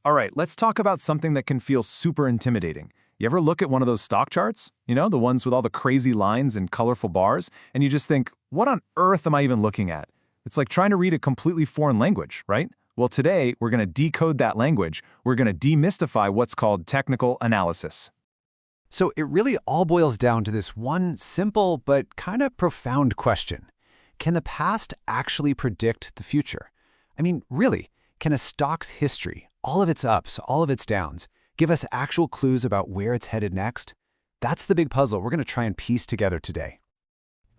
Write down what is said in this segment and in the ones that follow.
All right, let's talk about something that can feel super intimidating. You ever look at one of those stock charts? The ones with all the crazy lines and colorful bars, and you just think, what on earth am I even looking at? It's like trying to read a completely foreign language, right? Well, today, we're going to decode that language. We're going to demystify what's called technical analysis. So it really all boils down to this one simple but kind of profound question. Can the past actually predict the future? I mean, really, can a stock's history, all of its ups, all of its downs, give us actual clues about where it's headed next? That's the big puzzle we're going to try and piece together today.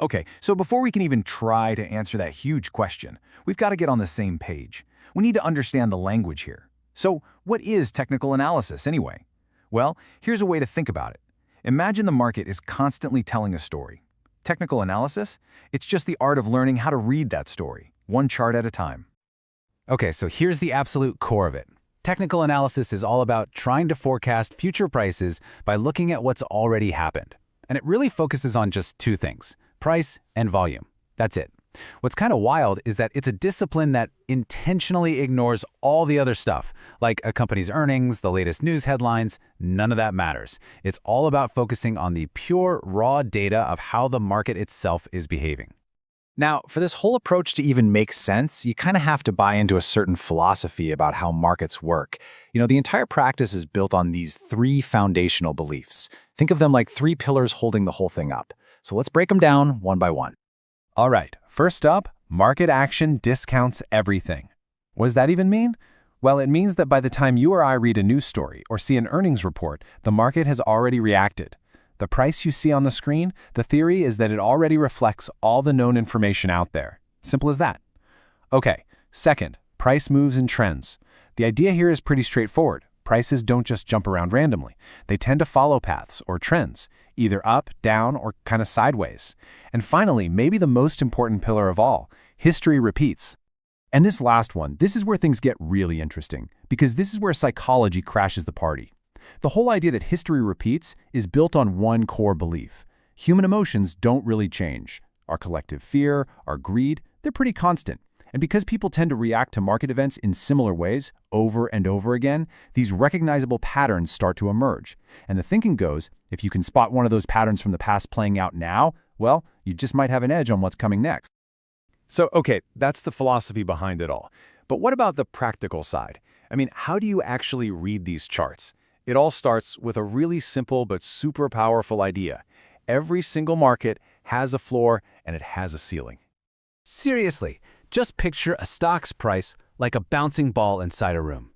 Okay, so before we can even try to answer that huge question, we've got to get on the same page. We need to understand the language here. So, what is technical analysis anyway? Well, here's a way to think about it. Imagine the market is constantly telling a story. Technical analysis? It's just the art of learning how to read that story, one chart at a time. Okay, so here's the absolute core of it. Technical analysis is all about trying to forecast future prices by looking at what's already happened. And it really focuses on just two things: price and volume. That's it. What's kind of wild is that it's a discipline that intentionally ignores all the other stuff, like a company's earnings, the latest news headlines. None of that matters. It's all about focusing on the pure, raw data of how the market itself is behaving. Now, for this whole approach to even make sense, you kind of have to buy into a certain philosophy about how markets work. The entire practice is built on these three foundational beliefs. Think of them like three pillars holding the whole thing up. So let's break them down one by one. All right, first up, market action discounts everything. What does that even mean? Well, it means that by the time you or I read a news story or see an earnings report, the market has already reacted. The price you see on the screen, the theory is that it already reflects all the known information out there. Simple as that. Okay, second, price moves and trends. The idea here is pretty straightforward. Prices don't just jump around randomly. They tend to follow paths or trends, either up, down, or kind of sideways. And finally, maybe the most important pillar of all, history repeats. And this last one, this is where things get really interesting, because this is where psychology crashes the party. The whole idea that history repeats is built on one core belief. Human emotions don't really change. Our collective fear, our greed, they're pretty constant. And because people tend to react to market events in similar ways over and over again, these recognizable patterns start to emerge. And the thinking goes, if you can spot one of those patterns from the past playing out now, well, you just might have an edge on what's coming next. So, okay, that's the philosophy behind it all. But what about the practical side? I mean, how do you actually read these charts? It all starts with a really simple but super powerful idea. Every single market has a floor and it has a ceiling. Seriously, just picture a stock's price like a bouncing ball inside a room.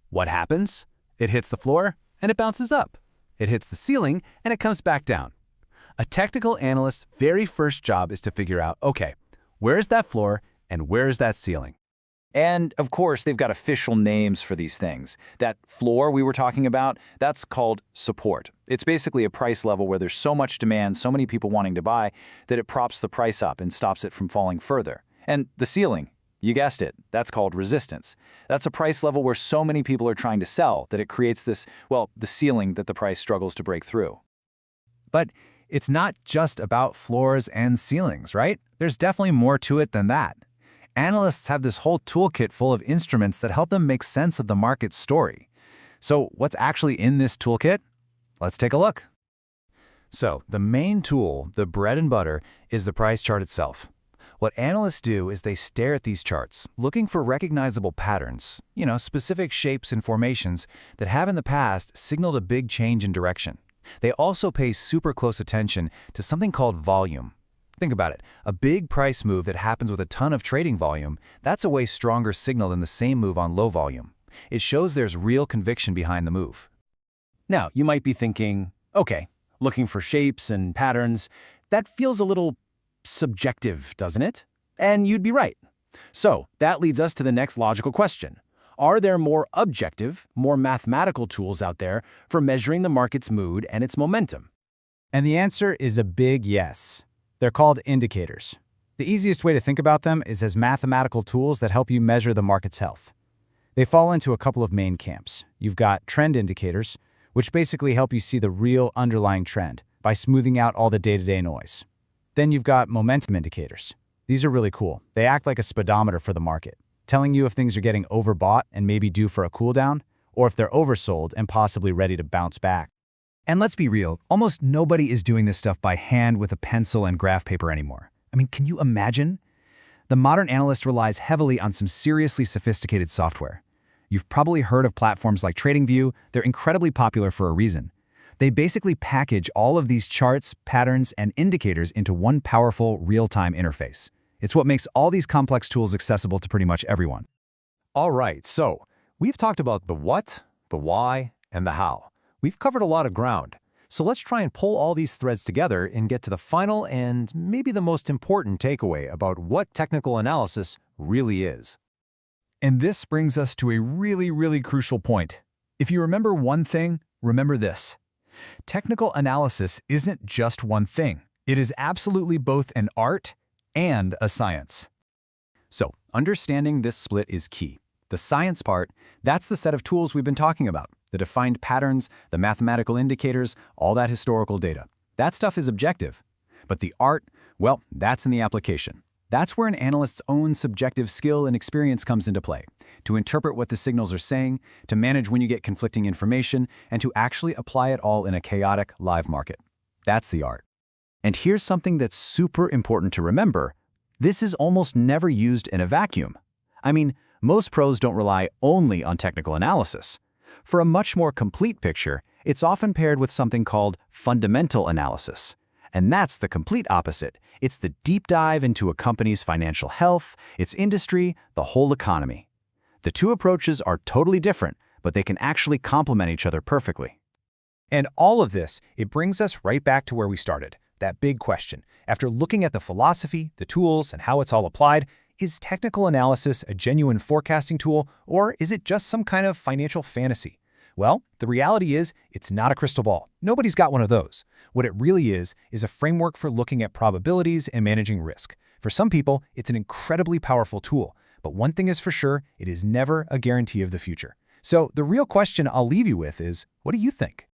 What happens? It hits the floor and it bounces up. It hits the ceiling and it comes back down. A technical analyst's very first job is to figure out, okay, where is that floor and where is that ceiling? And, of course, they've got official names for these things. That floor we were talking about, that's called support. It's basically a price level where there's so much demand, so many people wanting to buy, that it props the price up and stops it from falling further. And the ceiling, you guessed it, that's called resistance. That's a price level where so many people are trying to sell that it creates this, well, the ceiling that the price struggles to break through. But it's not just about floors and ceilings, right? There's definitely more to it than that. Analysts have this whole toolkit full of instruments that help them make sense of the market's story. So what's actually in this toolkit? Let's take a look. So the main tool, the bread and butter, is the price chart itself. What analysts do is they stare at these charts, looking for recognizable patterns, specific shapes and formations that have in the past signaled a big change in direction. They also pay super close attention to something called volume. Think about it. A big price move that happens with a ton of trading volume, that's a way stronger signal than the same move on low volume. It shows there's real conviction behind the move. Now, you might be thinking, okay, looking for shapes and patterns, that feels a little subjective, doesn't it? And you'd be right. So that leads us to the next logical question. Are there more objective, more mathematical tools out there for measuring the market's mood and its momentum? And the answer is a big yes. They're called indicators. The easiest way to think about them is as mathematical tools that help you measure the market's health. They fall into a couple of main camps. You've got trend indicators, which basically help you see the real underlying trend by smoothing out all the day-to-day noise. Then you've got momentum indicators. These are really cool. They act like a speedometer for the market, telling you if things are getting overbought and maybe due for a cool down, or if they're oversold and possibly ready to bounce back. And let's be real, almost nobody is doing this stuff by hand with a pencil and graph paper anymore. I mean, can you imagine? The modern analyst relies heavily on some seriously sophisticated software. You've probably heard of platforms like TradingView. They're incredibly popular for a reason. They basically package all of these charts, patterns, and indicators into one powerful, real-time interface. It's what makes all these complex tools accessible to pretty much everyone. All right, so we've talked about the what, the why, and the how. We've covered a lot of ground. So let's try and pull all these threads together and get to the final and maybe the most important takeaway about what technical analysis really is. And this brings us to a really crucial point. If you remember one thing, remember this. Technical analysis isn't just one thing. It is absolutely both an art and a science. So, understanding this split is key. The science part, that's the set of tools we've been talking about. The defined patterns, the mathematical indicators, all that historical data. That stuff is objective. But the art, well, that's in the application. That's where an analyst's own subjective skill and experience comes into play. To interpret what the signals are saying, to manage when you get conflicting information, and to actually apply it all in a chaotic live market. That's the art. And here's something that's super important to remember. This is almost never used in a vacuum. I mean, most pros don't rely only on technical analysis. For a much more complete picture, it's often paired with something called fundamental analysis. And that's the complete opposite. It's the deep dive into a company's financial health, its industry, the whole economy. The two approaches are totally different, but they can actually complement each other perfectly. And all of this, it brings us right back to where we started, that big question. After looking at the philosophy, the tools, and how it's all applied, is technical analysis a genuine forecasting tool, or is it just some kind of financial fantasy? Well, the reality is, it's not a crystal ball. Nobody's got one of those. What it really is a framework for looking at probabilities and managing risk. For some people, it's an incredibly powerful tool. But one thing is for sure, it is never a guarantee of the future. So the real question I'll leave you with is, what do you think?